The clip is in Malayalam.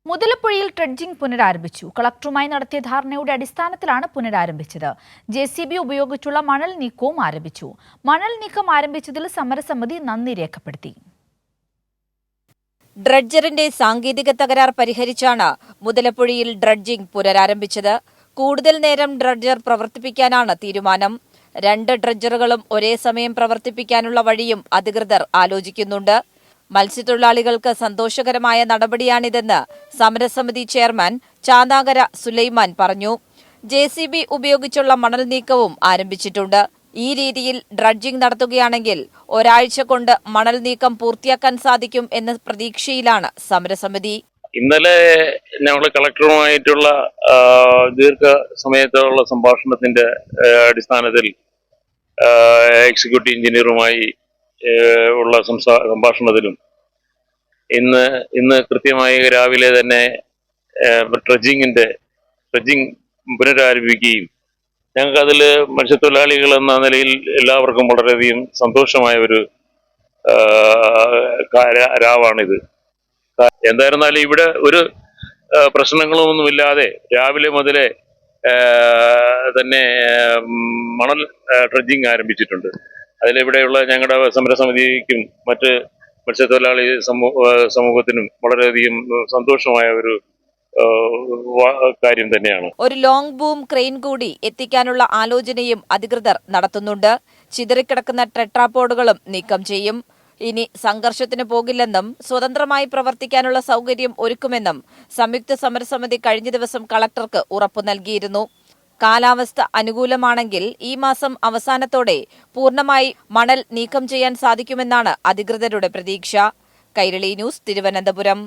മുതലപ്പുഴയിൽ ഡ്രഡ്ജിംഗ് പുനരാരംഭിച്ചു. കളക്ടറുമായി നടത്തിയ ധാരണയുടെ അടിസ്ഥാനത്തിലാണ് പുനരാരംഭിച്ചത്. JCB ഉപയോഗിച്ചുള്ള മണൽ നീക്കവും ആരംഭിച്ചു. മണൽ നീക്കം ആരംഭിച്ചതിൽ സമരസമിതി നന്ദി രേഖപ്പെടുത്തി. ഡ്രഡ്ജറിന്റെ സാങ്കേതിക തകരാർ പരിഹരിച്ചാണ് മുതലപ്പുഴയിൽ ഡ്രഡ്ജിംഗ് പുനരാരംഭിച്ചത്. കൂടുതൽ നേരം ഡ്രഡ്ജർ പ്രവർത്തിപ്പിക്കാനാണ് തീരുമാനം. 2 ഡ്രഡ്ജറുകളും ഒരേ സമയം പ്രവർത്തിപ്പിക്കാനുള്ള വഴിയും അധികൃതർ ആലോചിക്കുന്നുണ്ട്. മത്സ്യത്തൊഴിലാളികൾക്ക് സന്തോഷകരമായ നടപടിയാണിതെന്ന് സമരസമിതി ചെയർമാൻ ചാന്താകര സുലൈമാൻ പറഞ്ഞു. JCB ഉപയോഗിച്ചുള്ള മണൽ നീക്കവും ആരംഭിച്ചിട്ടുണ്ട്. ഈ രീതിയിൽ ഡ്രഡ്ജിംഗ് നടത്തുകയാണെങ്കിൽ ഒരാഴ്ച കൊണ്ട് മണൽ നീക്കം പൂർത്തിയാക്കാൻ സാധിക്കും എന്ന പ്രതീക്ഷയിലാണ് സമരസമിതി. ഇന്നലെ ഞങ്ങൾ കളക്ടറുമായിട്ടുള്ള ദീർഘസമയത്തുള്ള സംഭാഷണത്തിന്റെ അടിസ്ഥാനത്തിൽ എക്സിക്യൂട്ടീവ് എഞ്ചിനീയറുമായി ഉള്ള സംഭാഷണത്തിലും ഇന്ന് കൃത്യമായി രാവിലെ തന്നെ ഡ്രഡ്ജിംഗ് പുനരാരംഭിക്കുകയും ഞങ്ങൾക്കതിൽ മത്സ്യത്തൊഴിലാളികൾ എന്ന നിലയിൽ എല്ലാവർക്കും വളരെയധികം സന്തോഷമായ ഒരു രാവാണിത്. എന്തായിരുന്നാലും ഇവിടെ ഒരു പ്രശ്നങ്ങളൊന്നുമില്ലാതെ രാവിലെ മുതലേ തന്നെ മണൽ ഡ്രഡ്ജിംഗ് ആരംഭിച്ചിട്ടുണ്ട്. അതിലിവിടെയുള്ള ഞങ്ങളുടെ സമരസമിതിക്കും മറ്റ് മത്സ്യത്തൊഴിലാളി സമൂഹത്തിനും വളരെയധികം സന്തോഷമായ ഒരു കാര്യം തന്നെയാണ്. ഒരു ലോങ് ബൂം ക്രെയിൻ കൂടി എത്തിക്കാനുള്ള ആലോചനയും അധികൃതർ നടത്തുന്നുണ്ട്. ചിതറിക്കിടക്കുന്ന ടെട്രാപോഡുകളും നീക്കം ചെയ്യും. ഇനി സംഘർഷത്തിന് പോകില്ലെന്നും സ്വതന്ത്രമായി പ്രവർത്തിക്കാനുള്ള സൗകര്യം ഒരുക്കുമെന്നും സംയുക്ത സമരസമിതി കഴിഞ്ഞ ദിവസം കളക്ടർക്ക് ഉറപ്പു നൽകിയിരുന്നു. കാലാവസ്ഥ അനുകൂലമാണെങ്കിൽ ഈ മാസം അവസാനത്തോടെ പൂർണ്ണമായി മണൽ നീക്കം ചെയ്യാൻ സാധിക്കുമെന്നാണ് അധികൃതരുടെ പ്രതീക്ഷ. കൈരളി ന്യൂസ്, തിരുവനന്തപുരം.